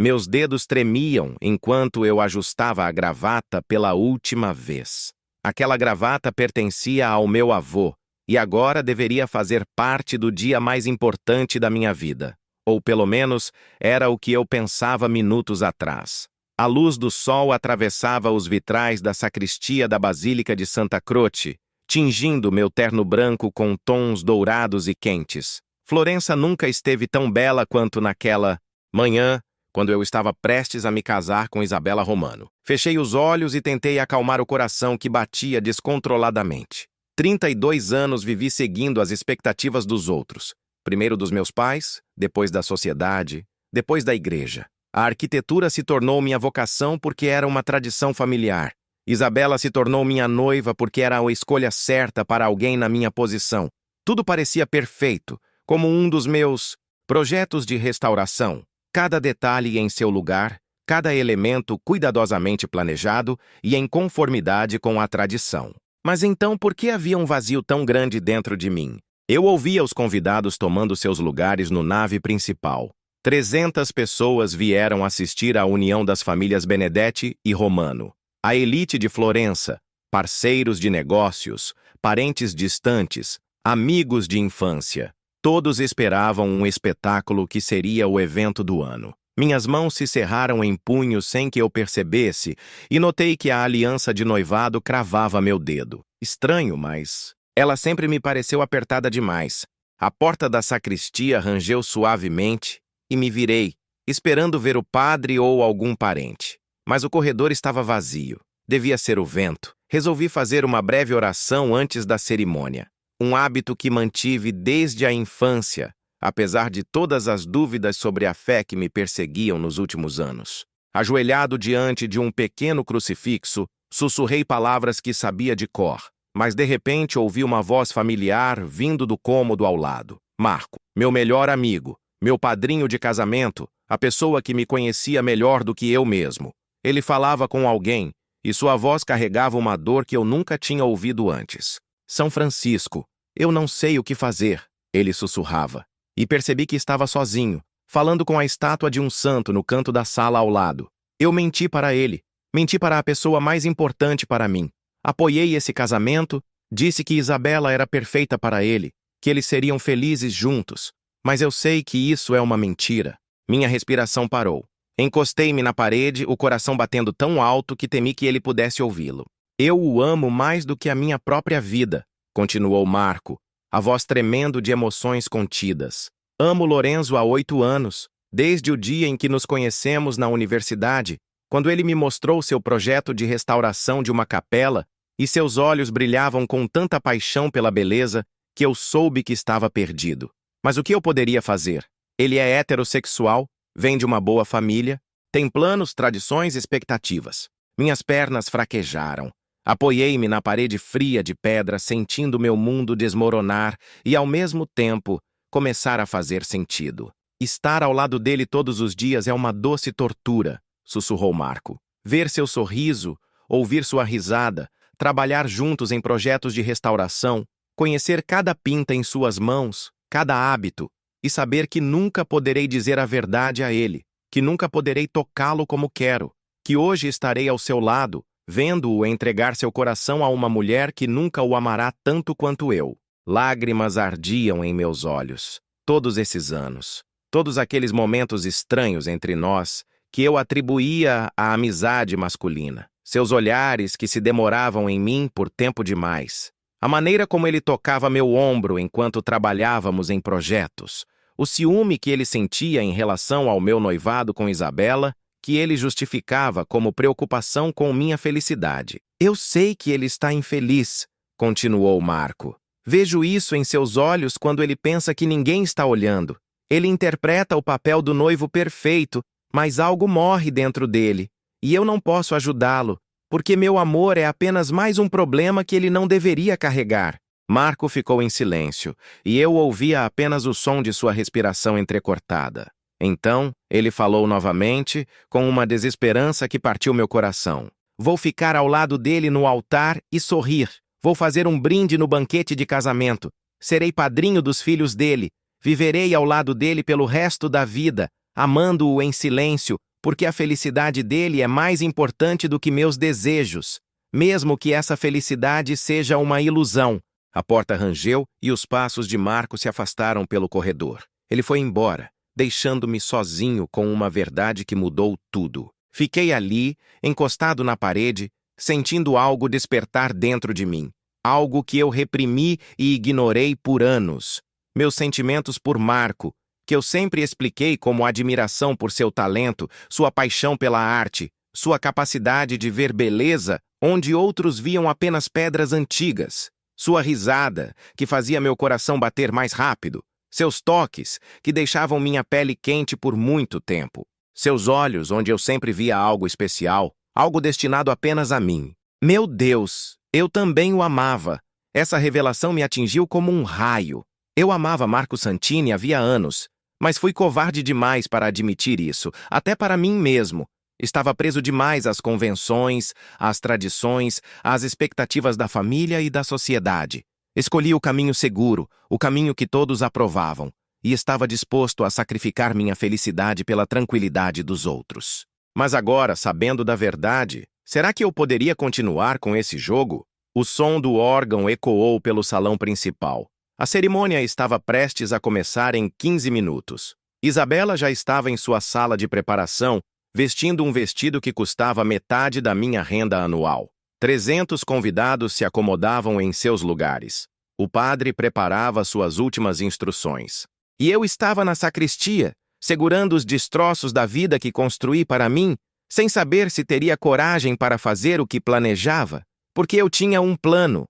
Meus dedos tremiam enquanto eu ajustava a gravata pela última vez. Aquela gravata pertencia ao meu avô e agora deveria fazer parte do dia mais importante da minha vida. Ou pelo menos era o que eu pensava minutos atrás. A luz do sol atravessava os vitrais da sacristia da Basílica de Santa Croce, tingindo meu terno branco com tons dourados e quentes. Florença nunca esteve tão bela quanto naquela manhã, quando eu estava prestes a me casar com Isabela Romano. Fechei os olhos e tentei acalmar o coração que batia descontroladamente. 32 anos vivi seguindo as expectativas dos outros. Primeiro dos meus pais, depois da sociedade, depois da igreja. A arquitetura se tornou minha vocação porque era uma tradição familiar. Isabela se tornou minha noiva porque era a escolha certa para alguém na minha posição. Tudo parecia perfeito, como um dos meus projetos de restauração. Cada detalhe em seu lugar, cada elemento cuidadosamente planejado e em conformidade com a tradição. Mas então por que havia um vazio tão grande dentro de mim? Eu ouvia os convidados tomando seus lugares no nave principal. 300 pessoas vieram assistir à união das famílias Benedetti e Romano. A elite de Florença, parceiros de negócios, parentes distantes, amigos de infância. Todos esperavam um espetáculo que seria o evento do ano. Minhas mãos se cerraram em punhos sem que eu percebesse e notei que a aliança de noivado cravava meu dedo. Estranho, mas ela sempre me pareceu apertada demais. A porta da sacristia rangeu suavemente e me virei, esperando ver o padre ou algum parente. Mas o corredor estava vazio. Devia ser o vento. Resolvi fazer uma breve oração antes da cerimônia. Um hábito que mantive desde a infância, apesar de todas as dúvidas sobre a fé que me perseguiam nos últimos anos. Ajoelhado diante de um pequeno crucifixo, sussurrei palavras que sabia de cor, mas de repente ouvi uma voz familiar vindo do cômodo ao lado. Marco, meu melhor amigo, meu padrinho de casamento, a pessoa que me conhecia melhor do que eu mesmo. Ele falava com alguém, e sua voz carregava uma dor que eu nunca tinha ouvido antes. São Francisco, eu não sei o que fazer, ele sussurrava. E percebi que estava sozinho, falando com a estátua de um santo no canto da sala ao lado. Eu menti para ele, menti para a pessoa mais importante para mim. Apoiei esse casamento, disse que Isabela era perfeita para ele, que eles seriam felizes juntos. Mas eu sei que isso é uma mentira. Minha respiração parou. Encostei-me na parede, o coração batendo tão alto que temi que ele pudesse ouvi-lo. Eu o amo mais do que a minha própria vida, continuou Marco, a voz tremendo de emoções contidas. Amo Lorenzo há 8 anos, desde o dia em que nos conhecemos na universidade, quando ele me mostrou seu projeto de restauração de uma capela e seus olhos brilhavam com tanta paixão pela beleza que eu soube que estava perdido. Mas o que eu poderia fazer? Ele é heterossexual, vem de uma boa família, tem planos, tradições e expectativas. Minhas pernas fraquejaram. Apoiei-me na parede fria de pedra, sentindo meu mundo desmoronar e, ao mesmo tempo, começar a fazer sentido. Estar ao lado dele todos os dias é uma doce tortura, sussurrou Marco. Ver seu sorriso, ouvir sua risada, trabalhar juntos em projetos de restauração, conhecer cada pinta em suas mãos, cada hábito, e saber que nunca poderei dizer a verdade a ele, que nunca poderei tocá-lo como quero, que hoje estarei ao seu lado, vendo-o entregar seu coração a uma mulher que nunca o amará tanto quanto eu. Lágrimas ardiam em meus olhos. Todos esses anos, todos aqueles momentos estranhos entre nós que eu atribuía à amizade masculina. Seus olhares que se demoravam em mim por tempo demais. A maneira como ele tocava meu ombro enquanto trabalhávamos em projetos. O ciúme que ele sentia em relação ao meu noivado com Isabela, que ele justificava como preocupação com minha felicidade. Eu sei que ele está infeliz, continuou Marco. Vejo isso em seus olhos quando ele pensa que ninguém está olhando. Ele interpreta o papel do noivo perfeito, mas algo morre dentro dele, e eu não posso ajudá-lo, porque meu amor é apenas mais um problema que ele não deveria carregar. Marco ficou em silêncio, e eu ouvia apenas o som de sua respiração entrecortada. Então, ele falou novamente, com uma desesperança que partiu meu coração. Vou ficar ao lado dele no altar e sorrir. Vou fazer um brinde no banquete de casamento. Serei padrinho dos filhos dele. Viverei ao lado dele pelo resto da vida, amando-o em silêncio, porque a felicidade dele é mais importante do que meus desejos, mesmo que essa felicidade seja uma ilusão. A porta rangeu e os passos de Marco se afastaram pelo corredor. Ele foi embora, deixando-me sozinho com uma verdade que mudou tudo. Fiquei ali, encostado na parede, sentindo algo despertar dentro de mim. Algo que eu reprimi e ignorei por anos. Meus sentimentos por Marco, que eu sempre expliquei como admiração por seu talento, sua paixão pela arte, sua capacidade de ver beleza onde outros viam apenas pedras antigas, sua risada, que fazia meu coração bater mais rápido, seus toques, que deixavam minha pele quente por muito tempo, seus olhos, onde eu sempre via algo especial, algo destinado apenas a mim. Meu Deus, eu também o amava. Essa revelação me atingiu como um raio. Eu amava Marco Santini havia anos, mas fui covarde demais para admitir isso, até para mim mesmo. Estava preso demais às convenções, às tradições, às expectativas da família e da sociedade. Escolhi o caminho seguro, o caminho que todos aprovavam, e estava disposto a sacrificar minha felicidade pela tranquilidade dos outros. Mas agora, sabendo da verdade, será que eu poderia continuar com esse jogo? O som do órgão ecoou pelo salão principal. A cerimônia estava prestes a começar em 15 minutos. Isabela já estava em sua sala de preparação, vestindo um vestido que custava metade da minha renda anual. 300 convidados se acomodavam em seus lugares. O padre preparava suas últimas instruções. E eu estava na sacristia, segurando os destroços da vida que construí para mim, sem saber se teria coragem para fazer o que planejava, porque eu tinha um plano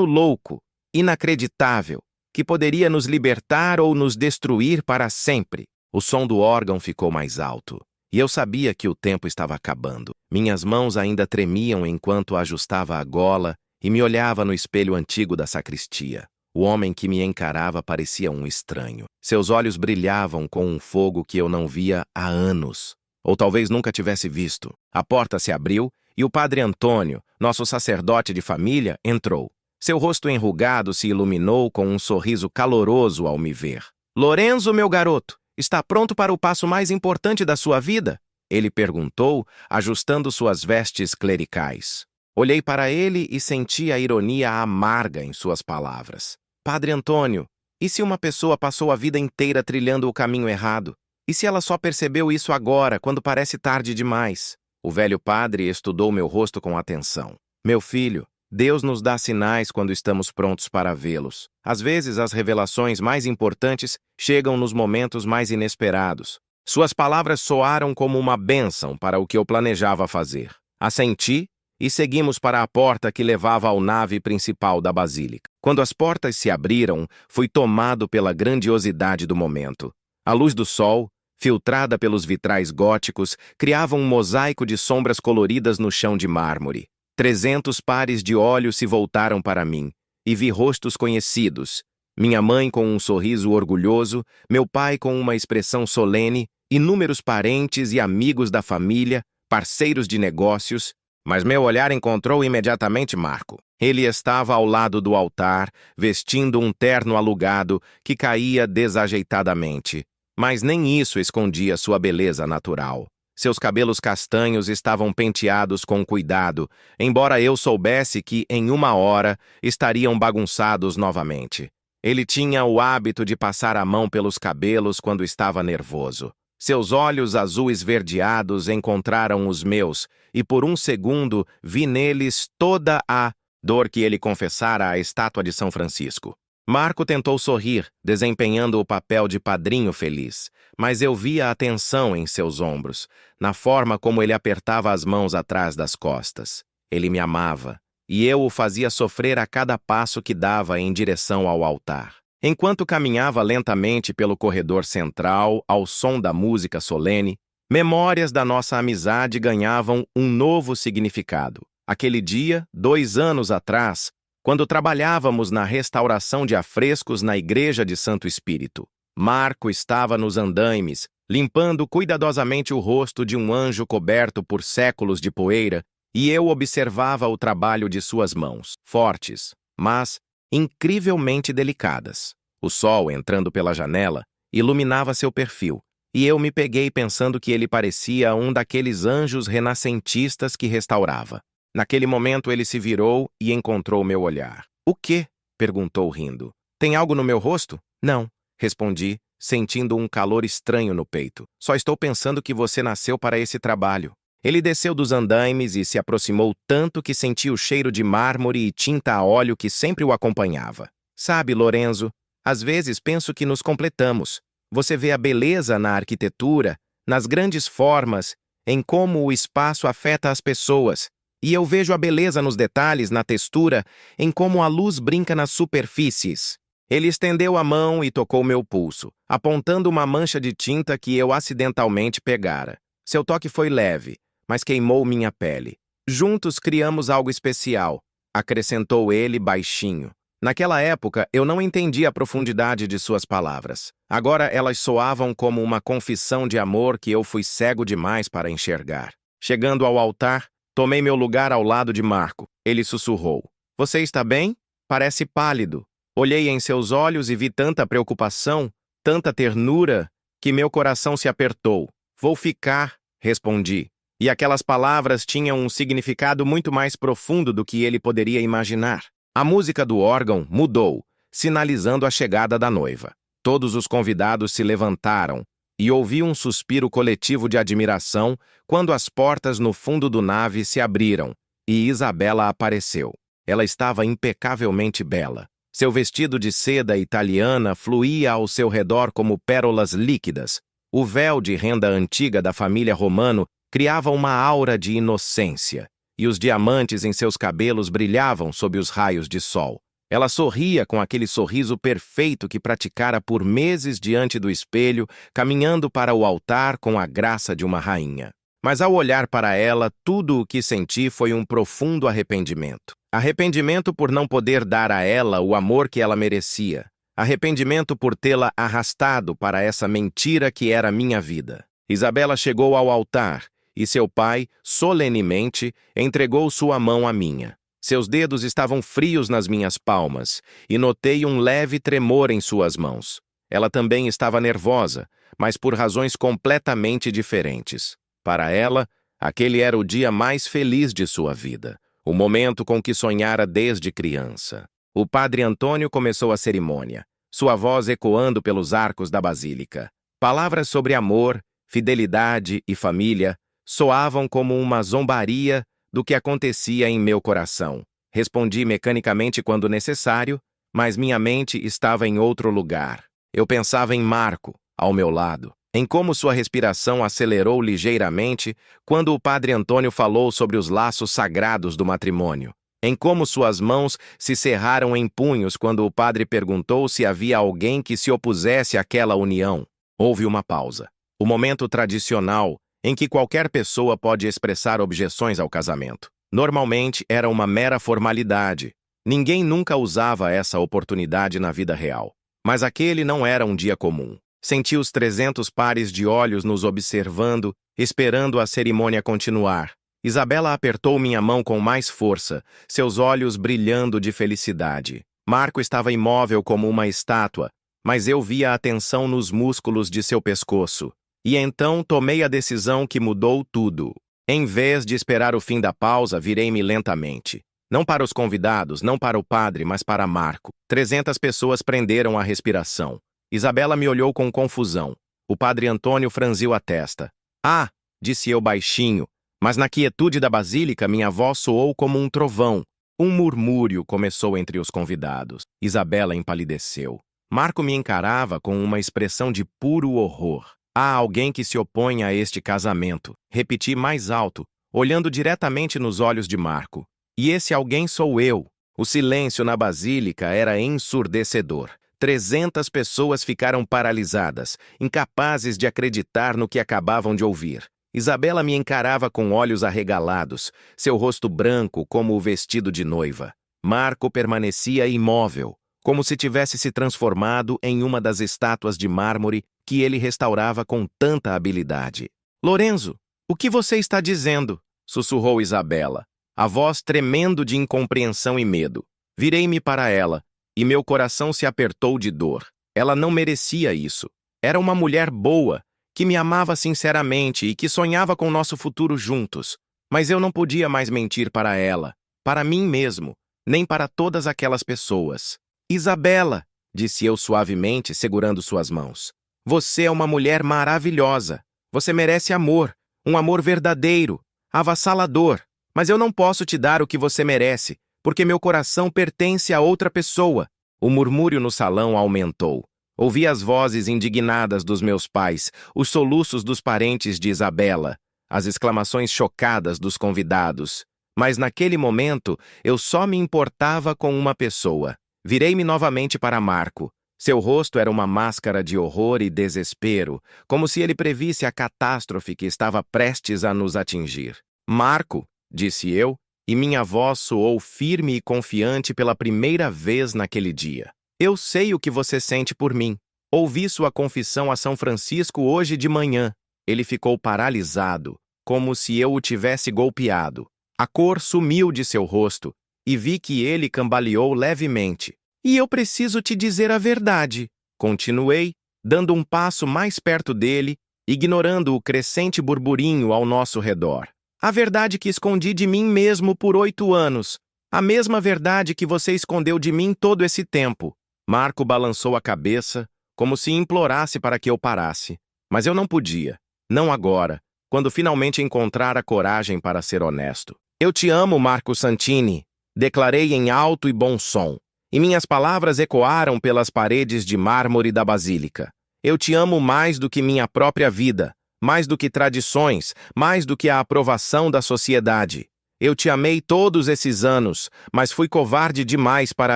louco, inacreditável, que poderia nos libertar ou nos destruir para sempre. O som do órgão ficou mais alto, e eu sabia que o tempo estava acabando. Minhas mãos ainda tremiam enquanto ajustava a gola e me olhava no espelho antigo da sacristia. O homem que me encarava parecia um estranho. Seus olhos brilhavam com um fogo que eu não via há anos, ou talvez nunca tivesse visto. A porta se abriu e o padre Antônio, nosso sacerdote de família, entrou. Seu rosto enrugado se iluminou com um sorriso caloroso ao me ver. "Lorenzo, meu garoto, está pronto para o passo mais importante da sua vida?" Ele perguntou, ajustando suas vestes clericais. Olhei para ele e senti a ironia amarga em suas palavras. "Padre Antônio, e se uma pessoa passou a vida inteira trilhando o caminho errado? E se ela só percebeu isso agora, quando parece tarde demais?" O velho padre estudou meu rosto com atenção. "Meu filho, Deus nos dá sinais quando estamos prontos para vê-los. Às vezes, as revelações mais importantes chegam nos momentos mais inesperados." Suas palavras soaram como uma bênção para o que eu planejava fazer. Assenti e seguimos para a porta que levava ao nave principal da basílica. Quando as portas se abriram, fui tomado pela grandiosidade do momento. A luz do sol, filtrada pelos vitrais góticos, criava um mosaico de sombras coloridas no chão de mármore. 300 pares de olhos se voltaram para mim, e vi rostos conhecidos. Minha mãe com um sorriso orgulhoso, meu pai com uma expressão solene, inúmeros parentes e amigos da família, parceiros de negócios, mas meu olhar encontrou imediatamente Marco. Ele estava ao lado do altar, vestindo um terno alugado que caía desajeitadamente, mas nem isso escondia sua beleza natural. Seus cabelos castanhos estavam penteados com cuidado, embora eu soubesse que, em uma hora, estariam bagunçados novamente. Ele tinha o hábito de passar a mão pelos cabelos quando estava nervoso. Seus olhos azuis verdeados encontraram os meus, e por um segundo vi neles toda a dor que ele confessara à estátua de São Francisco. Marco tentou sorrir, desempenhando o papel de padrinho feliz, mas eu via a tensão em seus ombros, na forma como ele apertava as mãos atrás das costas. Ele me amava, e eu o fazia sofrer a cada passo que dava em direção ao altar. Enquanto caminhava lentamente pelo corredor central, ao som da música solene, memórias da nossa amizade ganhavam um novo significado. Aquele dia, 2 anos atrás, quando trabalhávamos na restauração de afrescos na Igreja de Santo Espírito, Marco estava nos andaimes, limpando cuidadosamente o rosto de um anjo coberto por séculos de poeira, e eu observava o trabalho de suas mãos, fortes, mas incrivelmente delicadas. O sol, entrando pela janela, iluminava seu perfil, e eu me peguei pensando que ele parecia um daqueles anjos renascentistas que restaurava. Naquele momento ele se virou e encontrou meu olhar. "O quê?" perguntou rindo. "Tem algo no meu rosto?" "Não", respondi, sentindo um calor estranho no peito. "Só estou pensando que você nasceu para esse trabalho." Ele desceu dos andaimes e se aproximou tanto que senti o cheiro de mármore e tinta a óleo que sempre o acompanhava. "Sabe, Lorenzo, às vezes penso que nos completamos. Você vê a beleza na arquitetura, nas grandes formas, em como o espaço afeta as pessoas. E eu vejo a beleza nos detalhes, na textura, em como a luz brinca nas superfícies." Ele estendeu a mão e tocou meu pulso, apontando uma mancha de tinta que eu acidentalmente pegara. Seu toque foi leve, mas queimou minha pele. "Juntos criamos algo especial", acrescentou ele baixinho. Naquela época, eu não entendia a profundidade de suas palavras. Agora elas soavam como uma confissão de amor que eu fui cego demais para enxergar. Chegando ao altar, tomei meu lugar ao lado de Marco. Ele sussurrou: "Você está bem? Parece pálido." Olhei em seus olhos e vi tanta preocupação, tanta ternura, que meu coração se apertou. "Vou ficar", respondi. E aquelas palavras tinham um significado muito mais profundo do que ele poderia imaginar. A música do órgão mudou, sinalizando a chegada da noiva. Todos os convidados se levantaram e ouvi um suspiro coletivo de admiração quando as portas no fundo do nave se abriram e Isabela apareceu. Ela estava impecavelmente bela. Seu vestido de seda italiana fluía ao seu redor como pérolas líquidas. O véu de renda antiga da família Romano criava uma aura de inocência, e os diamantes em seus cabelos brilhavam sob os raios de sol. Ela sorria com aquele sorriso perfeito que praticara por meses diante do espelho, caminhando para o altar com a graça de uma rainha. Mas ao olhar para ela, tudo o que senti foi um profundo arrependimento. Arrependimento por não poder dar a ela o amor que ela merecia. Arrependimento por tê-la arrastado para essa mentira que era minha vida. Isabela chegou ao altar e seu pai, solenemente, entregou sua mão à minha. Seus dedos estavam frios nas minhas palmas e notei um leve tremor em suas mãos. Ela também estava nervosa, mas por razões completamente diferentes. Para ela, aquele era o dia mais feliz de sua vida, o momento com que sonhara desde criança. O padre Antônio começou a cerimônia, sua voz ecoando pelos arcos da basílica. Palavras sobre amor, fidelidade e família soavam como uma zombaria do que acontecia em meu coração. Respondi mecanicamente quando necessário, mas minha mente estava em outro lugar. Eu pensava em Marco, ao meu lado, em como sua respiração acelerou ligeiramente quando o padre Antônio falou sobre os laços sagrados do matrimônio, em como suas mãos se cerraram em punhos quando o padre perguntou se havia alguém que se opusesse àquela união. Houve uma pausa. O momento tradicional em que qualquer pessoa pode expressar objeções ao casamento. Normalmente era uma mera formalidade. Ninguém nunca usava essa oportunidade na vida real. Mas aquele não era um dia comum. Senti os 300 pares de olhos nos observando, esperando a cerimônia continuar. Isabela apertou minha mão com mais força, seus olhos brilhando de felicidade. Marco estava imóvel como uma estátua, mas eu via a tensão nos músculos de seu pescoço. E então tomei a decisão que mudou tudo. Em vez de esperar o fim da pausa, virei-me lentamente. Não para os convidados, não para o padre, mas para Marco. 300 pessoas prenderam a respiração. Isabela me olhou com confusão. O padre Antônio franziu a testa. "Ah", disse eu baixinho, mas na quietude da basílica minha voz soou como um trovão. Um murmúrio começou entre os convidados. Isabela empalideceu. Marco me encarava com uma expressão de puro horror. "Há alguém que se opõe a este casamento", repeti mais alto, olhando diretamente nos olhos de Marco. "E esse alguém sou eu." O silêncio na basílica era ensurdecedor. 300 pessoas ficaram paralisadas, incapazes de acreditar no que acabavam de ouvir. Isabela me encarava com olhos arregalados, seu rosto branco como o vestido de noiva. Marco permanecia imóvel, como se tivesse se transformado em uma das estátuas de mármore que ele restaurava com tanta habilidade. "Lorenzo, o que você está dizendo?" sussurrou Isabela, a voz tremendo de incompreensão e medo. Virei-me para ela, e meu coração se apertou de dor. Ela não merecia isso. Era uma mulher boa, que me amava sinceramente e que sonhava com nosso futuro juntos. Mas eu não podia mais mentir para ela, para mim mesmo, nem para todas aquelas pessoas. Isabela, disse eu suavemente, segurando suas mãos. Você é uma mulher maravilhosa. Você merece amor, um amor verdadeiro, avassalador. Mas eu não posso te dar o que você merece, porque meu coração pertence a outra pessoa. O murmúrio no salão aumentou. Ouvi as vozes indignadas dos meus pais, os soluços dos parentes de Isabela, as exclamações chocadas dos convidados. Mas naquele momento, eu só me importava com uma pessoa. Virei-me novamente para Marco. Seu rosto era uma máscara de horror e desespero, como se ele previsse a catástrofe que estava prestes a nos atingir. Marco, disse eu, e minha voz soou firme e confiante pela primeira vez naquele dia. Eu sei o que você sente por mim. Ouvi sua confissão a São Francisco hoje de manhã. Ele ficou paralisado, como se eu o tivesse golpeado. A cor sumiu de seu rosto e vi que ele cambaleou levemente. E eu preciso te dizer a verdade. Continuei, dando um passo mais perto dele, ignorando o crescente burburinho ao nosso redor. A verdade que escondi de mim mesmo por 8 anos. A mesma verdade que você escondeu de mim todo esse tempo. Marco balançou a cabeça, como se implorasse para que eu parasse. Mas eu não podia. Não agora, quando finalmente encontrar a coragem para ser honesto. Eu te amo, Marco Santini, declarei em alto e bom som, e minhas palavras ecoaram pelas paredes de mármore da basílica. Eu te amo mais do que minha própria vida, mais do que tradições, mais do que a aprovação da sociedade. Eu te amei todos esses anos, mas fui covarde demais para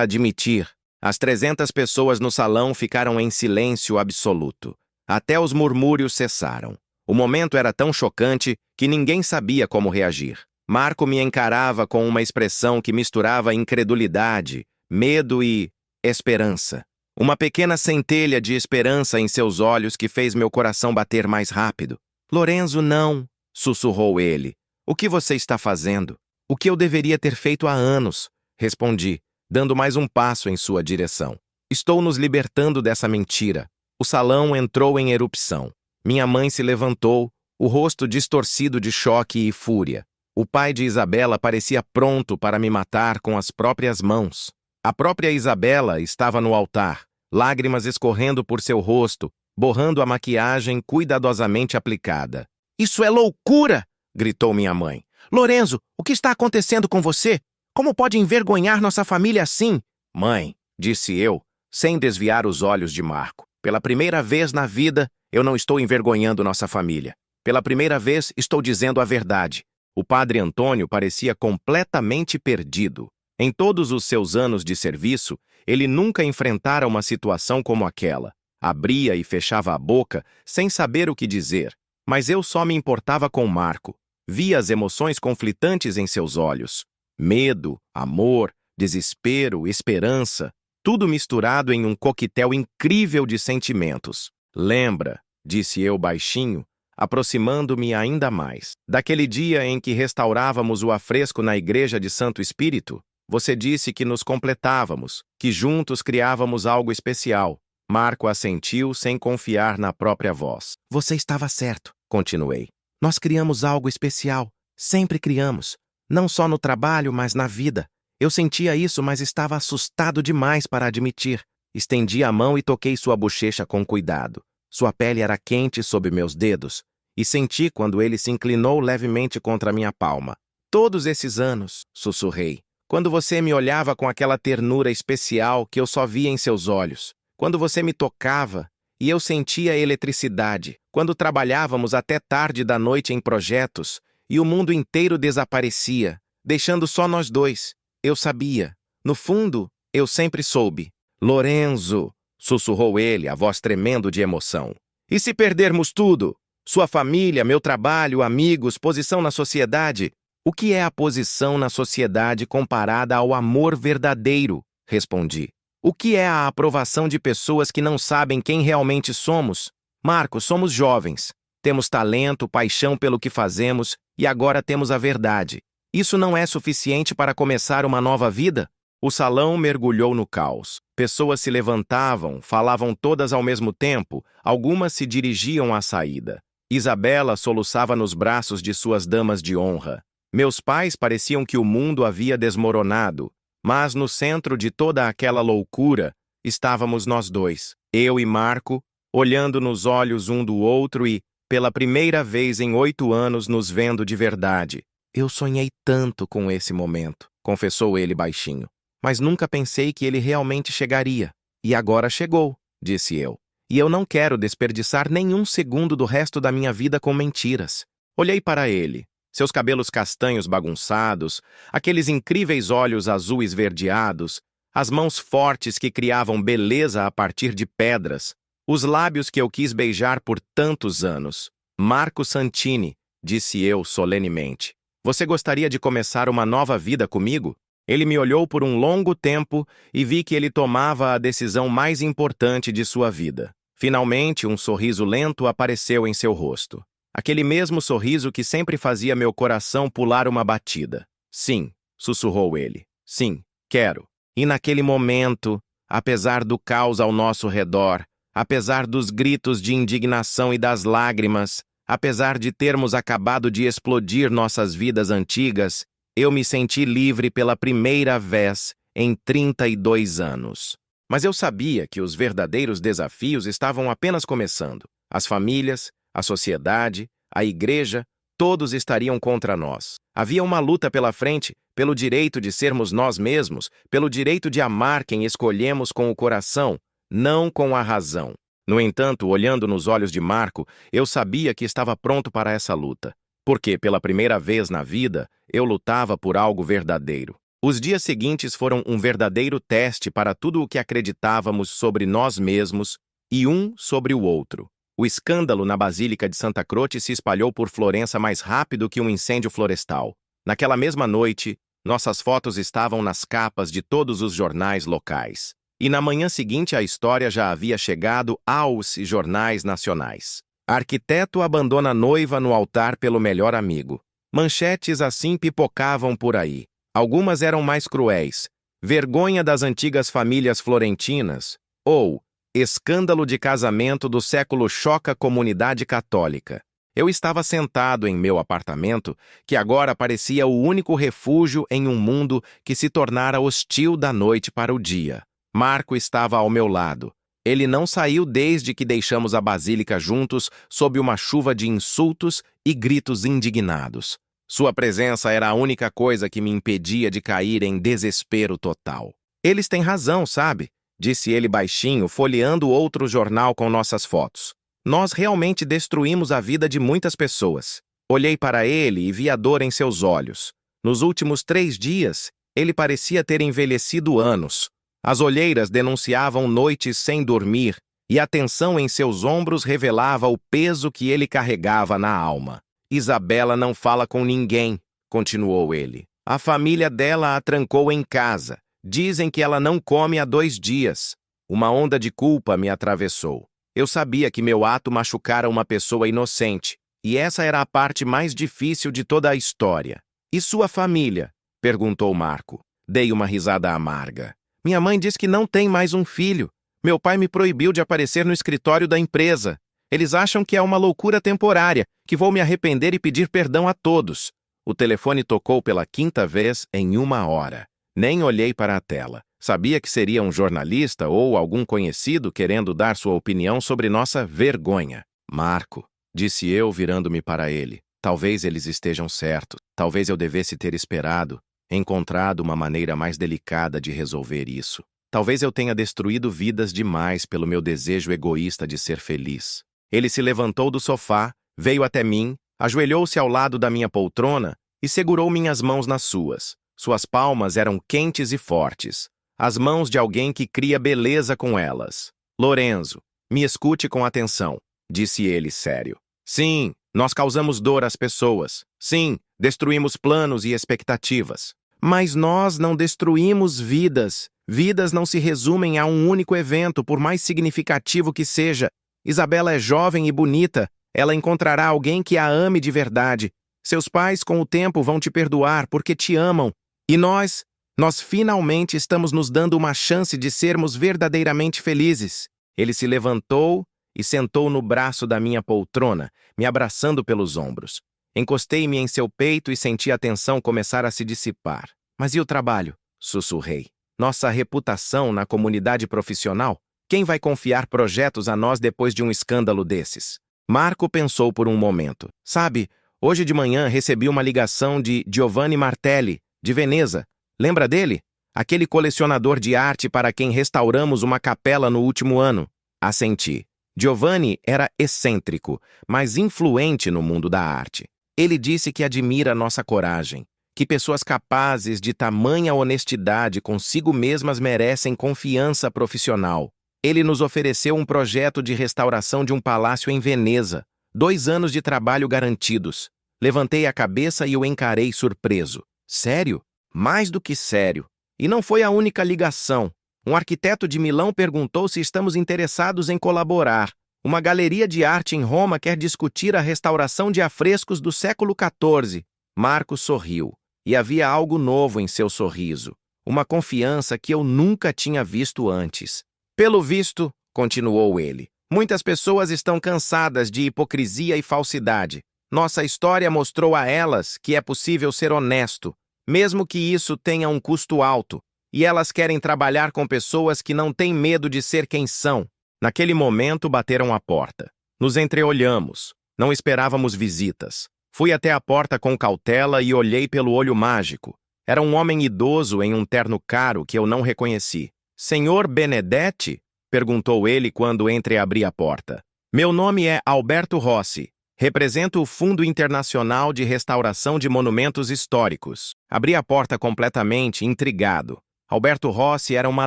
admitir. As 300 pessoas no salão ficaram em silêncio absoluto. Até os murmúrios cessaram. O momento era tão chocante que ninguém sabia como reagir. Marco me encarava com uma expressão que misturava incredulidade, medo e esperança. Uma pequena centelha de esperança em seus olhos que fez meu coração bater mais rápido. Lorenzo, não, sussurrou ele. O que você está fazendo? O que eu deveria ter feito há anos? Respondi, dando mais um passo em sua direção. Estou nos libertando dessa mentira. O salão entrou em erupção. Minha mãe se levantou, o rosto distorcido de choque e fúria. O pai de Isabela parecia pronto para me matar com as próprias mãos. A própria Isabela estava no altar, lágrimas escorrendo por seu rosto, borrando a maquiagem cuidadosamente aplicada. Isso é loucura! Gritou minha mãe. Lorenzo, o que está acontecendo com você? Como pode envergonhar nossa família assim? Mãe, disse eu, sem desviar os olhos de Marco. Pela primeira vez na vida, eu não estou envergonhando nossa família. Pela primeira vez, estou dizendo a verdade. O padre Antônio parecia completamente perdido. Em todos os seus anos de serviço, ele nunca enfrentara uma situação como aquela. Abria e fechava a boca, sem saber o que dizer. Mas eu só me importava com Marco. Via as emoções conflitantes em seus olhos. Medo, amor, desespero, esperança. Tudo misturado em um coquetel incrível de sentimentos. Lembra, disse eu baixinho, aproximando-me ainda mais. Daquele dia em que restaurávamos o afresco na igreja de Santo Espírito, você disse que nos completávamos, que juntos criávamos algo especial. Marco assentiu sem confiar na própria voz. Você estava certo, continuei. Nós criamos algo especial. Sempre criamos. Não só no trabalho, mas na vida. Eu sentia isso, mas estava assustado demais para admitir. Estendi a mão e toquei sua bochecha com cuidado. Sua pele era quente sob meus dedos, e senti quando ele se inclinou levemente contra minha palma. Todos esses anos, sussurrei, quando você me olhava com aquela ternura especial que eu só via em seus olhos, quando você me tocava e eu sentia eletricidade, quando trabalhávamos até tarde da noite em projetos e o mundo inteiro desaparecia, deixando só nós dois. Eu sabia. No fundo, eu sempre soube. Lorenzo, sussurrou ele, a voz tremendo de emoção. E se perdermos tudo? Sua família, meu trabalho, amigos, posição na sociedade? O que é a posição na sociedade comparada ao amor verdadeiro? Respondi. O que é a aprovação de pessoas que não sabem quem realmente somos? Marco, somos jovens. Temos talento, paixão pelo que fazemos e agora temos a verdade. Isso não é suficiente para começar uma nova vida? O salão mergulhou no caos. Pessoas se levantavam, falavam todas ao mesmo tempo, algumas se dirigiam à saída. Isabela soluçava nos braços de suas damas de honra. Meus pais pareciam que o mundo havia desmoronado, mas no centro de toda aquela loucura estávamos nós dois, eu e Marco, olhando nos olhos um do outro e, pela primeira vez em 8 anos, nos vendo de verdade. Eu sonhei tanto com esse momento, confessou ele baixinho. Mas nunca pensei que ele realmente chegaria. E agora chegou, disse eu. E eu não quero desperdiçar nenhum segundo do resto da minha vida com mentiras. Olhei para ele. Seus cabelos castanhos bagunçados, aqueles incríveis olhos azul esverdeados, as mãos fortes que criavam beleza a partir de pedras, os lábios que eu quis beijar por tantos anos. Marco Santini, disse eu solenemente. Você gostaria de começar uma nova vida comigo? Ele me olhou por um longo tempo e vi que ele tomava a decisão mais importante de sua vida. Finalmente, um sorriso lento apareceu em seu rosto. Aquele mesmo sorriso que sempre fazia meu coração pular uma batida. Sim, sussurrou ele. Sim, quero. E naquele momento, apesar do caos ao nosso redor, apesar dos gritos de indignação e das lágrimas, apesar de termos acabado de explodir nossas vidas antigas, eu me senti livre pela primeira vez em 32 anos. Mas eu sabia que os verdadeiros desafios estavam apenas começando. As famílias, a sociedade, a igreja, todos estariam contra nós. Havia uma luta pela frente, pelo direito de sermos nós mesmos, pelo direito de amar quem escolhemos com o coração, não com a razão. No entanto, olhando nos olhos de Marco, eu sabia que estava pronto para essa luta. Porque, pela primeira vez na vida, eu lutava por algo verdadeiro. Os dias seguintes foram um verdadeiro teste para tudo o que acreditávamos sobre nós mesmos e um sobre o outro. O escândalo na Basílica de Santa Croce se espalhou por Florença mais rápido que um incêndio florestal. Naquela mesma noite, nossas fotos estavam nas capas de todos os jornais locais. E na manhã seguinte a história já havia chegado aos jornais nacionais. Arquiteto abandona noiva no altar pelo melhor amigo. Manchetes assim pipocavam por aí. Algumas eram mais cruéis. Vergonha das antigas famílias florentinas. Ou escândalo de casamento do século choca a comunidade católica. Eu estava sentado em meu apartamento, que agora parecia o único refúgio em um mundo que se tornara hostil da noite para o dia. Marco estava ao meu lado. Ele não saiu desde que deixamos a basílica juntos sob uma chuva de insultos e gritos indignados. Sua presença era a única coisa que me impedia de cair em desespero total. Eles têm razão, sabe? Disse ele baixinho, folheando outro jornal com nossas fotos. Nós realmente destruímos a vida de muitas pessoas. Olhei para ele e vi a dor em seus olhos. Nos últimos 3 dias, ele parecia ter envelhecido anos. As olheiras denunciavam noites sem dormir, e a tensão em seus ombros revelava o peso que ele carregava na alma. Isabela não fala com ninguém, continuou ele. A família dela a trancou em casa. Dizem que ela não come há 2 dias. Uma onda de culpa me atravessou. Eu sabia que meu ato machucara uma pessoa inocente, e essa era a parte mais difícil de toda a história. E sua família? Perguntou Marco. Dei uma risada amarga. Minha mãe diz que não tem mais um filho. Meu pai me proibiu de aparecer no escritório da empresa. Eles acham que é uma loucura temporária, que vou me arrepender e pedir perdão a todos. O telefone tocou pela 5ª vez em 1 hora. Nem olhei para a tela. Sabia que seria um jornalista ou algum conhecido querendo dar sua opinião sobre nossa vergonha. Marco, disse eu virando-me para ele. Talvez eles estejam certos. Talvez eu devesse ter esperado. Encontrado uma maneira mais delicada de resolver isso. Talvez eu tenha destruído vidas demais pelo meu desejo egoísta de ser feliz. Ele se levantou do sofá, veio até mim, ajoelhou-se ao lado da minha poltrona e segurou minhas mãos nas suas. Suas palmas eram quentes e fortes. As mãos de alguém que cria beleza com elas. Lorenzo, me escute com atenção, disse ele sério. Sim, nós causamos dor às pessoas. Sim, destruímos planos e expectativas. Mas nós não destruímos vidas. Vidas não se resumem a um único evento, por mais significativo que seja. Isabela é jovem e bonita. Ela encontrará alguém que a ame de verdade. Seus pais, com o tempo, vão te perdoar porque te amam. E nós Nós finalmente estamos nos dando uma chance de sermos verdadeiramente felizes. Ele se levantou e sentou no braço da minha poltrona, me abraçando pelos ombros. Encostei-me em seu peito e senti a tensão começar a se dissipar. Mas e o trabalho? Sussurrei. Nossa reputação na comunidade profissional? Quem vai confiar projetos a nós depois de um escândalo desses? Marco pensou por um momento. Sabe, hoje de manhã recebi uma ligação de Giovanni Martelli, de Veneza. Lembra dele? Aquele colecionador de arte para quem restauramos uma capela no último ano. Assenti. Giovanni era excêntrico, mas influente no mundo da arte. Ele disse que admira nossa coragem, que pessoas capazes de tamanha honestidade consigo mesmas merecem confiança profissional. Ele nos ofereceu um projeto de restauração de um palácio em Veneza. 2 anos de trabalho garantidos. Levantei a cabeça e o encarei surpreso. Sério? Mais do que sério. E não foi a única ligação. Um arquiteto de Milão perguntou se estamos interessados em colaborar. Uma galeria de arte em Roma quer discutir a restauração de afrescos do século XIV. Marco sorriu. E havia algo novo em seu sorriso. Uma confiança que eu nunca tinha visto antes. Pelo visto, continuou ele, muitas pessoas estão cansadas de hipocrisia e falsidade. Nossa história mostrou a elas que é possível ser honesto, mesmo que isso tenha um custo alto, e elas querem trabalhar com pessoas que não têm medo de ser quem são. Naquele momento, bateram à porta. Nos entreolhamos. Não esperávamos visitas. Fui até a porta com cautela e olhei pelo olho mágico. Era um homem idoso em um terno caro que eu não reconheci. Senhor Benedetti? Perguntou ele quando entreabri a porta. Meu nome é Alberto Rossi. Represento o Fundo Internacional de Restauração de Monumentos Históricos. Abri a porta completamente intrigado. Alberto Rossi era uma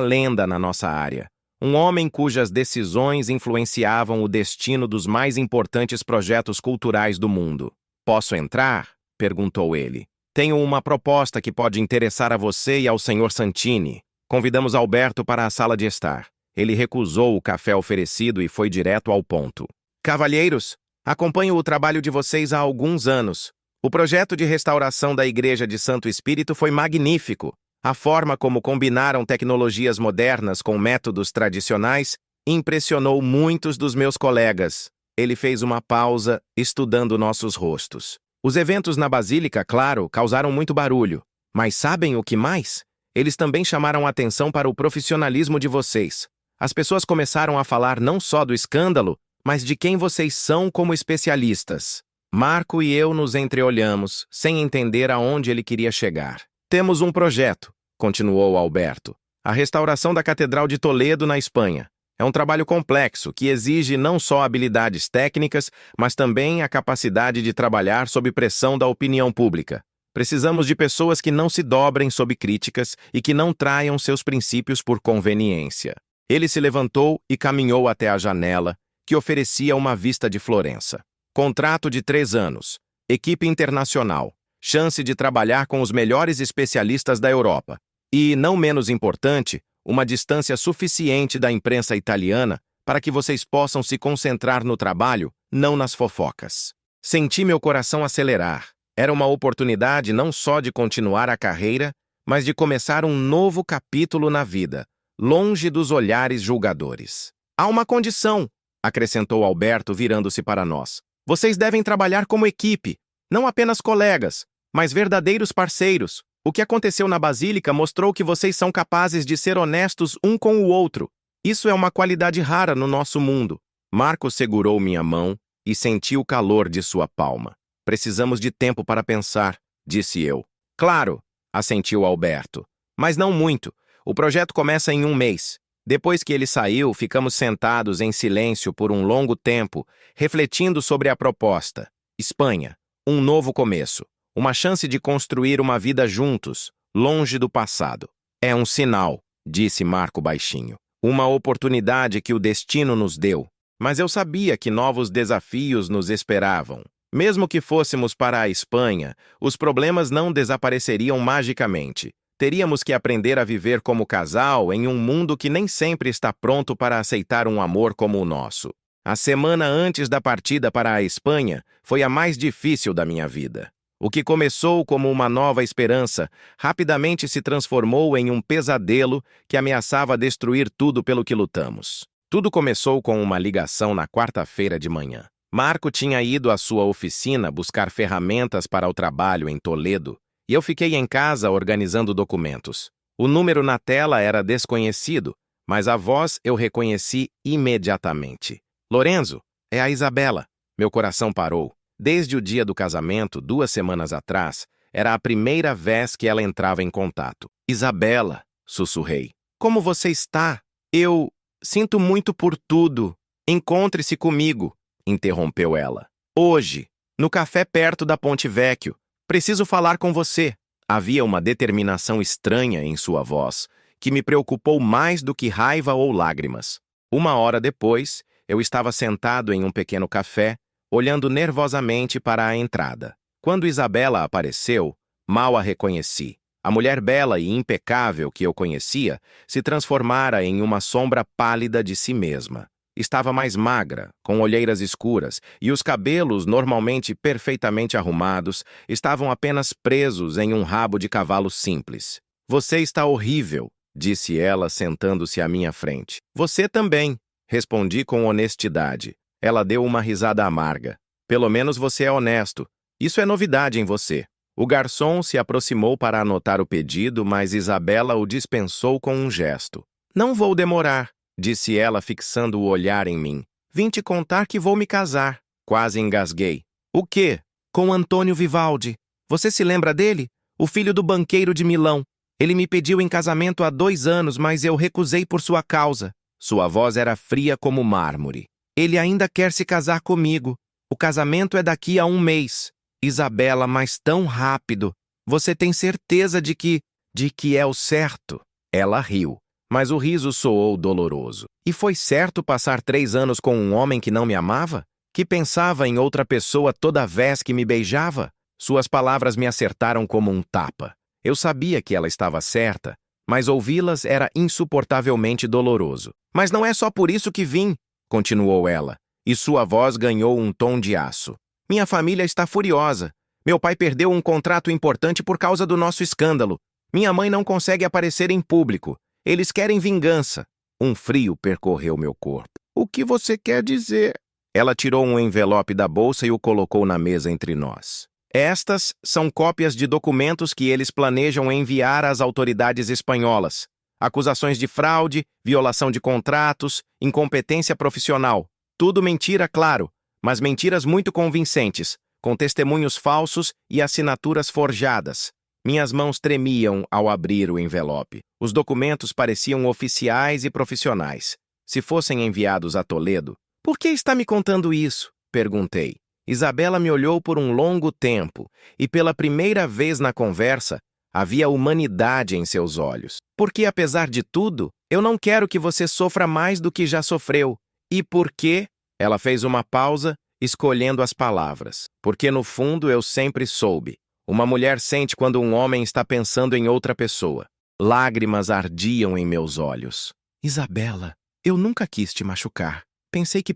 lenda na nossa área. Um homem cujas decisões influenciavam o destino dos mais importantes projetos culturais do mundo. Posso entrar? Perguntou ele. Tenho uma proposta que pode interessar a você e ao Sr. Santini. Convidamos Alberto para a sala de estar. Ele recusou o café oferecido e foi direto ao ponto. Cavalheiros, acompanho o trabalho de vocês há alguns anos. O projeto de restauração da Igreja de Santo Espírito foi magnífico. A forma como combinaram tecnologias modernas com métodos tradicionais impressionou muitos dos meus colegas. Ele fez uma pausa, estudando nossos rostos. Os eventos na Basílica, claro, causaram muito barulho. Mas sabem o que mais? Eles também chamaram a atenção para o profissionalismo de vocês. As pessoas começaram a falar não só do escândalo, mas de quem vocês são como especialistas. Marco e eu nos entreolhamos, sem entender aonde ele queria chegar. Temos um projeto, continuou Alberto. A restauração da Catedral de Toledo, na Espanha. É um trabalho complexo que exige não só habilidades técnicas, mas também a capacidade de trabalhar sob pressão da opinião pública. Precisamos de pessoas que não se dobrem sob críticas e que não traiam seus princípios por conveniência. Ele se levantou e caminhou até a janela, que oferecia uma vista de Florença. Contrato de 3 anos. Equipe internacional. Chance de trabalhar com os melhores especialistas da Europa. E, não menos importante, uma distância suficiente da imprensa italiana para que vocês possam se concentrar no trabalho, não nas fofocas. Senti meu coração acelerar. Era uma oportunidade não só de continuar a carreira, mas de começar um novo capítulo na vida, longe dos olhares julgadores. Há uma condição, acrescentou Alberto, virando-se para nós. Vocês devem trabalhar como equipe, não apenas colegas, mas verdadeiros parceiros. O que aconteceu na Basílica mostrou que vocês são capazes de ser honestos um com o outro. Isso é uma qualidade rara no nosso mundo. Marco segurou minha mão e senti o calor de sua palma. Precisamos de tempo para pensar, disse eu. Claro, assentiu Alberto. Mas não muito. O projeto começa em 1 mês. Depois que ele saiu, ficamos sentados em silêncio por um longo tempo, refletindo sobre a proposta. Espanha, um novo começo. Uma chance de construir uma vida juntos, longe do passado. É um sinal, disse Marco baixinho. Uma oportunidade que o destino nos deu. Mas eu sabia que novos desafios nos esperavam. Mesmo que fôssemos para a Espanha, os problemas não desapareceriam magicamente. Teríamos que aprender a viver como casal em um mundo que nem sempre está pronto para aceitar um amor como o nosso. A semana antes da partida para a Espanha foi a mais difícil da minha vida. O que começou como uma nova esperança rapidamente se transformou em um pesadelo que ameaçava destruir tudo pelo que lutamos. Tudo começou com uma ligação na quarta-feira de manhã. Marco tinha ido à sua oficina buscar ferramentas para o trabalho em Toledo e eu fiquei em casa organizando documentos. O número na tela era desconhecido, mas a voz eu reconheci imediatamente. Lorenzo, é a Isabela. Meu coração parou. Desde o dia do casamento, 2 semanas atrás, era a primeira vez que ela entrava em contato. Isabela, sussurrei. Como você está? Eu sinto muito por tudo. Encontre-se comigo, interrompeu ela. Hoje, no café perto da Ponte Vecchio. Preciso falar com você. Havia uma determinação estranha em sua voz, que me preocupou mais do que raiva ou lágrimas. 1 hora depois, eu estava sentado em um pequeno café, olhando nervosamente para a entrada. Quando Isabela apareceu, mal a reconheci. A mulher bela e impecável que eu conhecia se transformara em uma sombra pálida de si mesma. Estava mais magra, com olheiras escuras, e os cabelos, normalmente perfeitamente arrumados, estavam apenas presos em um rabo de cavalo simples. Você está horrível, disse ela, sentando-se à minha frente. Você também, respondi com honestidade. Ela deu uma risada amarga. Pelo menos você é honesto. Isso é novidade em você. O garçom se aproximou para anotar o pedido, mas Isabela o dispensou com um gesto. Não vou demorar, disse ela, fixando o olhar em mim. Vim te contar que vou me casar. Quase engasguei. O quê? Com Antônio Vivaldi. Você se lembra dele? O filho do banqueiro de Milão. Ele me pediu em casamento há 2 anos, mas eu recusei por sua causa. Sua voz era fria como mármore. Ele ainda quer se casar comigo. O casamento é daqui a 1 mês. Isabela, mas tão rápido. Você tem certeza de que é o certo? Ela riu, mas o riso soou doloroso. E foi certo passar 3 anos com um homem que não me amava? Que pensava em outra pessoa toda vez que me beijava? Suas palavras me acertaram como um tapa. Eu sabia que ela estava certa, mas ouvi-las era insuportavelmente doloroso. Mas não é só por isso que vim, continuou ela, e sua voz ganhou um tom de aço. Minha família está furiosa. Meu pai perdeu um contrato importante por causa do nosso escândalo. Minha mãe não consegue aparecer em público. Eles querem vingança. Um frio percorreu meu corpo. O que você quer dizer? Ela tirou um envelope da bolsa e o colocou na mesa entre nós. Estas são cópias de documentos que eles planejam enviar às autoridades espanholas. Acusações de fraude, violação de contratos, incompetência profissional. Tudo mentira, claro, mas mentiras muito convincentes, com testemunhos falsos e assinaturas forjadas. Minhas mãos tremiam ao abrir o envelope. Os documentos pareciam oficiais e profissionais. Se fossem enviados a Toledo... Por que está me contando isso? Perguntei. Isabela me olhou por um longo tempo, e pela primeira vez na conversa, havia humanidade em seus olhos. Porque, apesar de tudo, eu não quero que você sofra mais do que já sofreu. E por quê? Ela fez uma pausa, escolhendo as palavras. Porque, no fundo, eu sempre soube. Uma mulher sente quando um homem está pensando em outra pessoa. Lágrimas ardiam em meus olhos. Isabela, eu nunca quis te machucar. Pensei que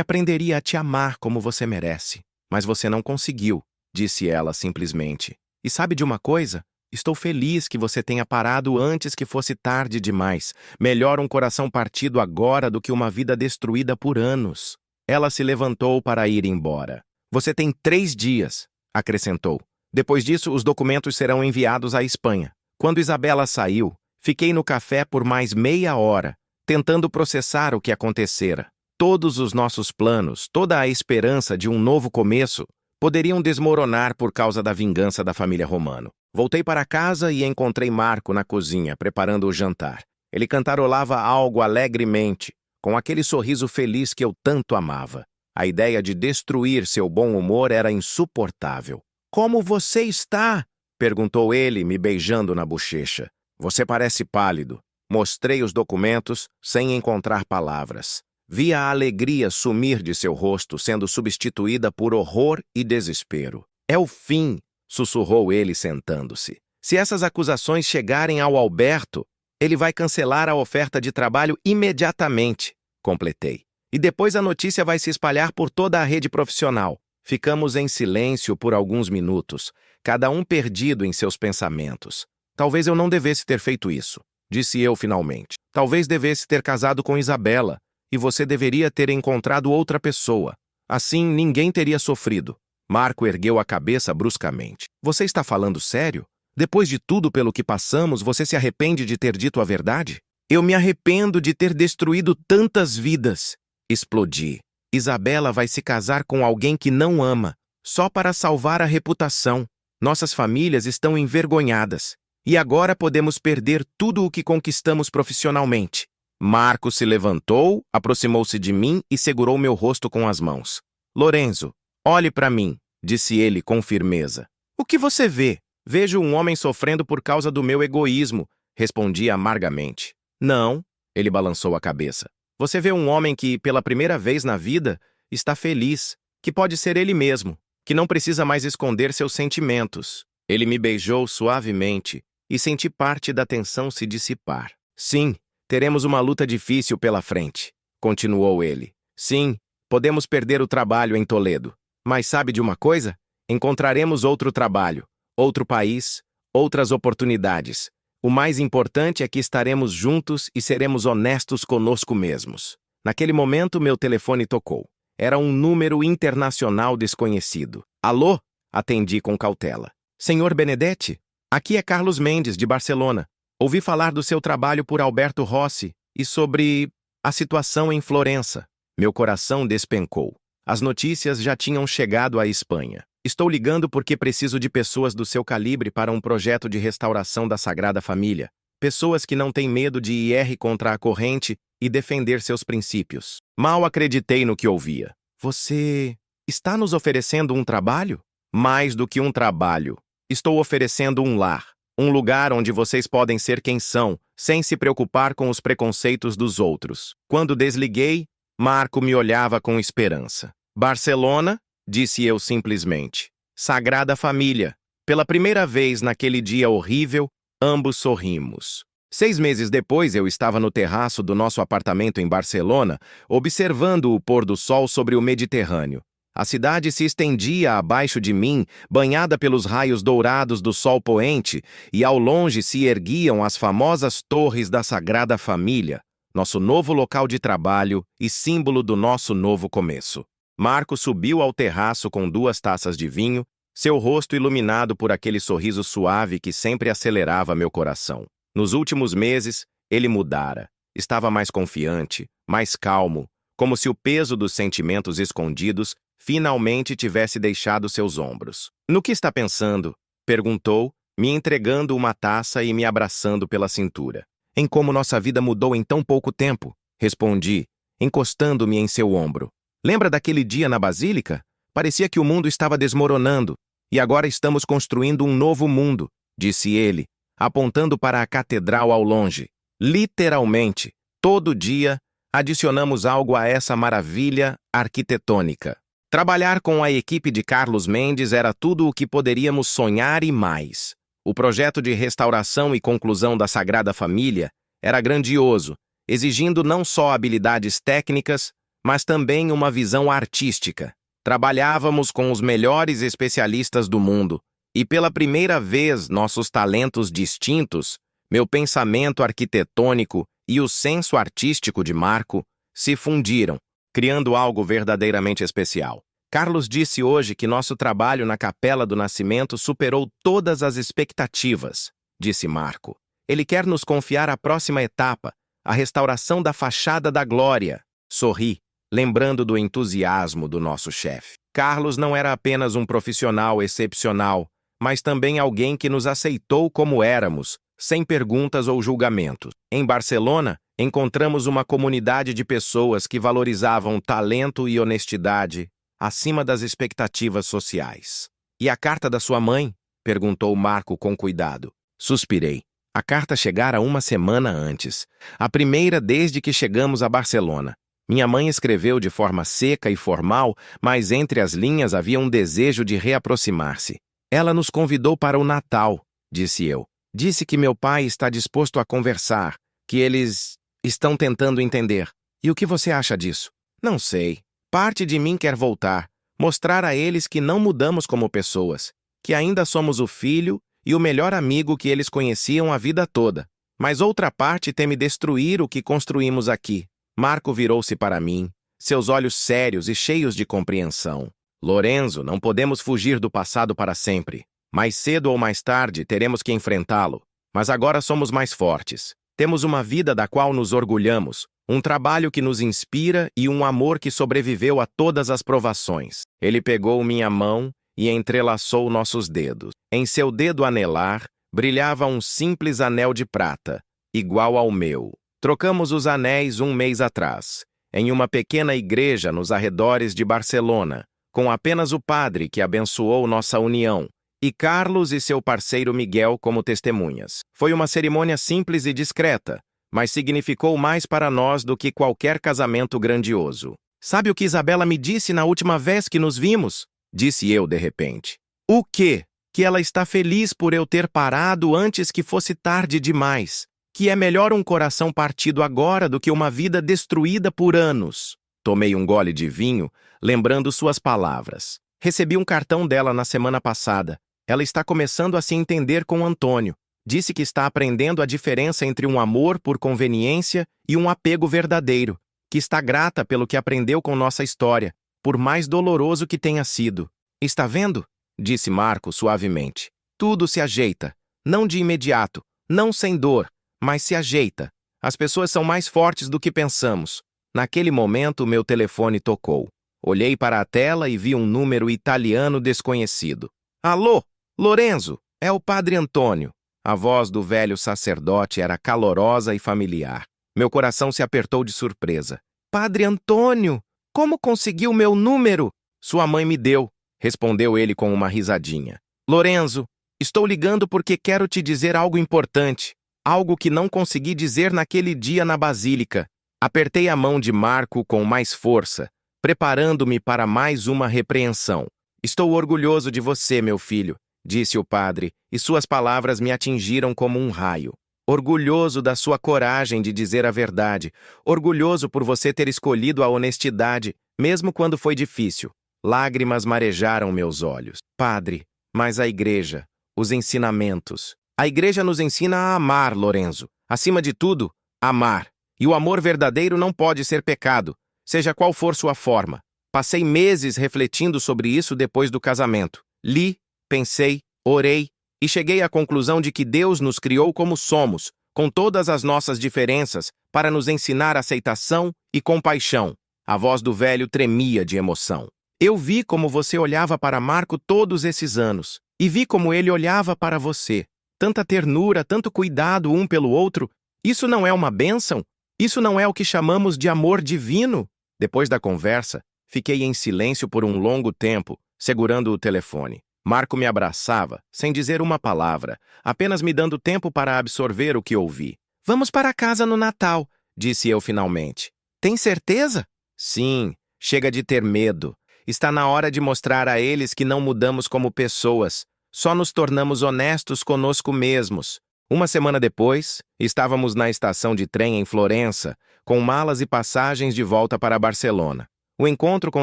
aprenderia a te amar como você merece. Mas você não conseguiu, disse ela simplesmente. E sabe de uma coisa? Estou feliz que você tenha parado antes que fosse tarde demais. Melhor um coração partido agora do que uma vida destruída por anos. Ela se levantou para ir embora. Você tem 3 dias, acrescentou. Depois disso, os documentos serão enviados à Espanha. Quando Isabela saiu, fiquei no café por mais meia hora, tentando processar o que acontecera. Todos os nossos planos, toda a esperança de um novo começo, poderiam desmoronar por causa da vingança da família Romano. Voltei para casa e encontrei Marco na cozinha, preparando o jantar. Ele cantarolava algo alegremente, com aquele sorriso feliz que eu tanto amava. A ideia de destruir seu bom humor era insuportável. Como você está? Perguntou ele, me beijando na bochecha. Você parece pálido. Mostrei os documentos sem encontrar palavras. Vi a alegria sumir de seu rosto, sendo substituída por horror e desespero. É o fim, sussurrou ele sentando-se. Se essas acusações chegarem ao Alberto, ele vai cancelar a oferta de trabalho imediatamente, completei. E depois a notícia vai se espalhar por toda a rede profissional. Ficamos em silêncio por alguns minutos, cada um perdido em seus pensamentos. Talvez eu não devesse ter feito isso, disse eu finalmente. Talvez devesse ter casado com Isabela, e você deveria ter encontrado outra pessoa. Assim, ninguém teria sofrido. Marco ergueu a cabeça bruscamente. Você está falando sério? Depois de tudo pelo que passamos, você se arrepende de ter dito a verdade? Eu me arrependo de ter destruído tantas vidas. Explodi. Isabela vai se casar com alguém que não ama, só para salvar a reputação. Nossas famílias estão envergonhadas. E agora podemos perder tudo o que conquistamos profissionalmente. Marco se levantou, aproximou-se de mim e segurou meu rosto com as mãos. Lorenzo, olhe para mim, disse ele com firmeza. O que você vê? Vejo um homem sofrendo por causa do meu egoísmo, respondi amargamente. Não, ele balançou a cabeça. Você vê um homem que, pela primeira vez na vida, está feliz, que pode ser ele mesmo, que não precisa mais esconder seus sentimentos. Ele me beijou suavemente e senti parte da tensão se dissipar. Sim, teremos uma luta difícil pela frente, continuou ele. Sim, podemos perder o trabalho em Toledo. Mas sabe de uma coisa? Encontraremos outro trabalho, outro país, outras oportunidades. O mais importante é que estaremos juntos e seremos honestos conosco mesmos. Naquele momento, meu telefone tocou. Era um número internacional desconhecido. Alô? Atendi com cautela. Senhor Benedetti? Aqui é Carlos Mendes, de Barcelona. Ouvi falar do seu trabalho por Alberto Rossi e sobre a situação em Florença. Meu coração despencou. As notícias já tinham chegado à Espanha. Estou ligando porque preciso de pessoas do seu calibre para um projeto de restauração da Sagrada Família. Pessoas que não têm medo de ir contra a corrente e defender seus princípios. Mal acreditei no que ouvia. Você está nos oferecendo um trabalho? Mais do que um trabalho. Estou oferecendo um lar. Um lugar onde vocês podem ser quem são, sem se preocupar com os preconceitos dos outros. Quando desliguei, Marco me olhava com esperança. Barcelona? Disse eu simplesmente. Sagrada Família. Pela primeira vez naquele dia horrível, ambos sorrimos. 6 meses depois, eu estava no terraço do nosso apartamento em Barcelona, observando o pôr do sol sobre o Mediterrâneo. A cidade se estendia abaixo de mim, banhada pelos raios dourados do sol poente, e ao longe se erguiam as famosas torres da Sagrada Família, nosso novo local de trabalho e símbolo do nosso novo começo. Marco subiu ao terraço com 2 taças de vinho, seu rosto iluminado por aquele sorriso suave que sempre acelerava meu coração. Nos últimos meses, ele mudara. Estava mais confiante, mais calmo, como se o peso dos sentimentos escondidos finalmente tivesse deixado seus ombros. No que está pensando? Perguntou, me entregando uma taça e me abraçando pela cintura. Em como nossa vida mudou em tão pouco tempo, respondi, encostando-me em seu ombro. Lembra daquele dia na Basílica? Parecia que o mundo estava desmoronando. E agora estamos construindo um novo mundo, disse ele, apontando para a catedral ao longe. Literalmente, todo dia, adicionamos algo a essa maravilha arquitetônica. Trabalhar com a equipe de Carlos Mendes era tudo o que poderíamos sonhar e mais. O projeto de restauração e conclusão da Sagrada Família era grandioso, exigindo não só habilidades técnicas, mas também uma visão artística. Trabalhávamos com os melhores especialistas do mundo, e pela primeira vez nossos talentos distintos, meu pensamento arquitetônico e o senso artístico de Marco, se fundiram, criando algo verdadeiramente especial. Carlos disse hoje que nosso trabalho na Capela do Nascimento superou todas as expectativas, disse Marco. Ele quer nos confiar a próxima etapa, a restauração da fachada da glória. Sorri, lembrando do entusiasmo do nosso chefe. Carlos não era apenas um profissional excepcional, mas também alguém que nos aceitou como éramos, sem perguntas ou julgamentos. Em Barcelona, encontramos uma comunidade de pessoas que valorizavam talento e honestidade acima das expectativas sociais. E a carta da sua mãe? Perguntou Marco com cuidado. Suspirei. A carta chegara 1 semana antes, a primeira desde que chegamos a Barcelona. Minha mãe escreveu de forma seca e formal, mas entre as linhas havia um desejo de reaproximar-se. Ela nos convidou para o Natal, disse eu. Disse que meu pai está disposto a conversar, que eles estão tentando entender. E o que você acha disso? Não sei. Parte de mim quer voltar, Mostrar a eles que não mudamos como pessoas, que ainda somos o filho e o melhor amigo que eles conheciam a vida toda. Mas outra parte teme destruir o que construímos aqui. Marco virou-se para mim, seus olhos sérios e cheios de compreensão. Lorenzo, não podemos fugir do passado para sempre. Mais cedo ou mais tarde teremos que enfrentá-lo. Mas agora somos mais fortes. Temos uma vida da qual nos orgulhamos, um trabalho que nos inspira e um amor que sobreviveu a todas as provações. Ele pegou minha mão e entrelaçou nossos dedos. Em seu dedo anelar, brilhava um simples anel de prata, igual ao meu. Trocamos os anéis um mês atrás, em uma pequena igreja nos arredores de Barcelona, com apenas o padre que abençoou nossa união, e Carlos e seu parceiro Miguel como testemunhas. Foi uma cerimônia simples e discreta, mas significou mais para nós do que qualquer casamento grandioso. Sabe o que Isabela me disse na última vez que nos vimos? Disse eu de repente. O quê? Que ela está feliz por eu ter parado antes que fosse tarde demais. Que é melhor um coração partido agora do que uma vida destruída por anos. Tomei um gole de vinho, lembrando suas palavras. Recebi um cartão dela na semana passada. Ela está começando a se entender com Antônio. Disse que está aprendendo a diferença entre um amor por conveniência e um apego verdadeiro. Que está grata pelo que aprendeu com nossa história, por mais doloroso que tenha sido. Está vendo? Disse Marco suavemente. Tudo se ajeita. Não de imediato, não sem dor, mas se ajeita. As pessoas são mais fortes do que pensamos. Naquele momento, meu telefone tocou. Olhei para a tela e vi um número italiano desconhecido. Alô, Lorenzo, é o padre Antônio. A voz do velho sacerdote era calorosa e familiar. Meu coração se apertou de surpresa. Padre Antônio, como conseguiu meu número? Sua mãe me deu, respondeu ele com uma risadinha. Lorenzo, estou ligando porque quero te dizer algo importante. Algo que não consegui dizer naquele dia na Basílica. Apertei a mão de Marco com mais força, preparando-me para mais uma repreensão. Estou orgulhoso de você, meu filho, disse o padre, e suas palavras me atingiram como um raio. Orgulhoso da sua coragem de dizer a verdade. Orgulhoso por você ter escolhido a honestidade, mesmo quando foi difícil. Lágrimas marejaram meus olhos. Padre, mas a igreja, os ensinamentos. A igreja nos ensina a amar, Lorenzo. Acima de tudo, amar. E o amor verdadeiro não pode ser pecado, seja qual for sua forma. Passei meses refletindo sobre isso depois do casamento. Li, pensei, orei e cheguei à conclusão de que Deus nos criou como somos, com todas as nossas diferenças, para nos ensinar aceitação e compaixão. A voz do velho tremia de emoção. Eu vi como você olhava para Marco todos esses anos, e vi como ele olhava para você. Tanta ternura, tanto cuidado um pelo outro. Isso não é uma bênção? Isso não é o que chamamos de amor divino? Depois da conversa, fiquei em silêncio por um longo tempo, segurando o telefone. Marco me abraçava, sem dizer uma palavra, apenas me dando tempo para absorver o que ouvi. Vamos para casa no Natal, disse eu finalmente. Tem certeza? Sim, chega de ter medo. Está na hora de mostrar a eles que não mudamos como pessoas, só nos tornamos honestos conosco mesmos. Uma semana depois, estávamos na estação de trem em Florença, com malas e passagens de volta para Barcelona. O encontro com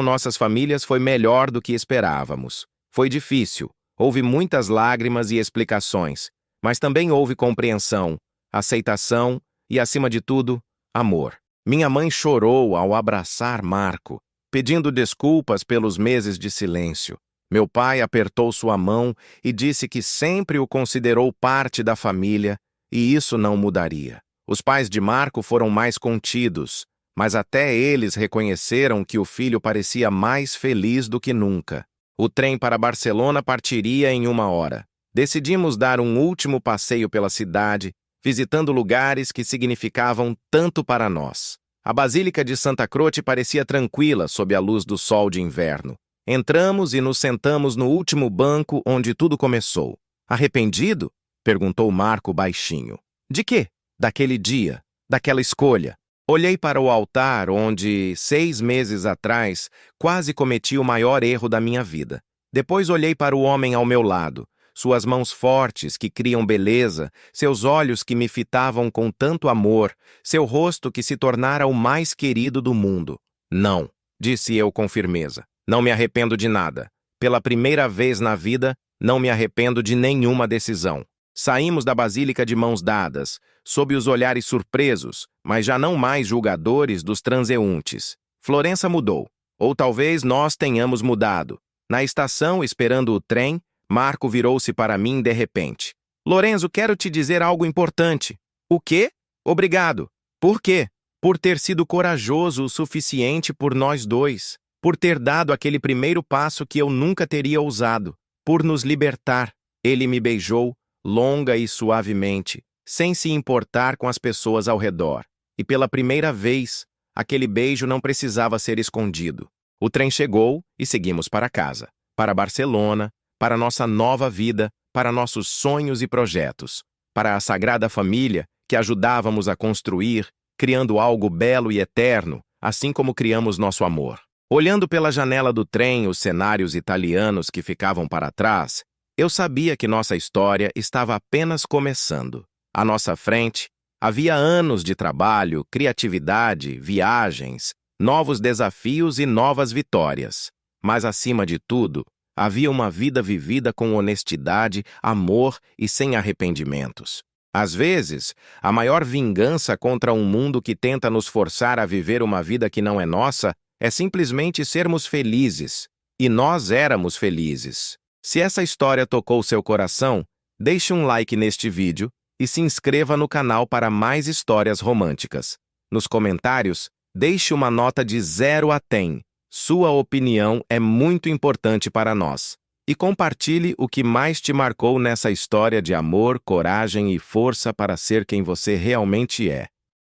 nossas famílias foi melhor do que esperávamos. Foi difícil, houve muitas lágrimas e explicações, mas também houve compreensão, aceitação e, acima de tudo, amor. Minha mãe chorou ao abraçar Marco, pedindo desculpas pelos meses de silêncio. Meu pai apertou sua mão e disse que sempre o considerou parte da família e isso não mudaria. Os pais de Marco foram mais contidos, mas até eles reconheceram que o filho parecia mais feliz do que nunca. O trem para Barcelona partiria em 1 hora. Decidimos dar um último passeio pela cidade, visitando lugares que significavam tanto para nós. A Basílica de Santa Croce parecia tranquila sob a luz do sol de inverno. Entramos e nos sentamos no último banco onde tudo começou. Arrependido? Perguntou Marco baixinho. De quê? Daquele dia, daquela escolha. Olhei para o altar onde, 6 meses atrás, quase cometi o maior erro da minha vida. Depois olhei para o homem ao meu lado, suas mãos fortes que criam beleza, seus olhos que me fitavam com tanto amor, seu rosto que se tornara o mais querido do mundo. Não, disse eu com firmeza. Não me arrependo de nada. Pela primeira vez na vida, não me arrependo de nenhuma decisão. Saímos da basílica de mãos dadas, sob os olhares surpresos, mas já não mais julgadores dos transeuntes. Florença mudou. Ou talvez nós tenhamos mudado. Na estação, esperando o trem, Marco virou-se para mim de repente. Lorenzo, quero te dizer algo importante. O quê? Obrigado. Por quê? Por ter sido corajoso o suficiente por nós dois. Por ter dado aquele primeiro passo que eu nunca teria ousado. Por nos libertar. Ele me beijou, longa e suavemente, sem se importar com as pessoas ao redor. E pela primeira vez, aquele beijo não precisava ser escondido. O trem chegou e seguimos para casa. Para Barcelona, para nossa nova vida, para nossos sonhos e projetos. Para a Sagrada Família, que ajudávamos a construir, criando algo belo e eterno, assim como criamos nosso amor. Olhando pela janela do trem os cenários italianos que ficavam para trás, eu sabia que nossa história estava apenas começando. À nossa frente, havia anos de trabalho, criatividade, viagens, novos desafios e novas vitórias. Mas, acima de tudo, havia uma vida vivida com honestidade, amor e sem arrependimentos. Às vezes, a maior vingança contra um mundo que tenta nos forçar a viver uma vida que não é nossa é simplesmente sermos felizes. E nós éramos felizes. Se essa história tocou seu coração, deixe um like neste vídeo e se inscreva no canal para mais histórias românticas. Nos comentários, deixe uma nota de 0 a 10. Sua opinião é muito importante para nós. E compartilhe o que mais te marcou nessa história de amor, coragem e força para ser quem você realmente é.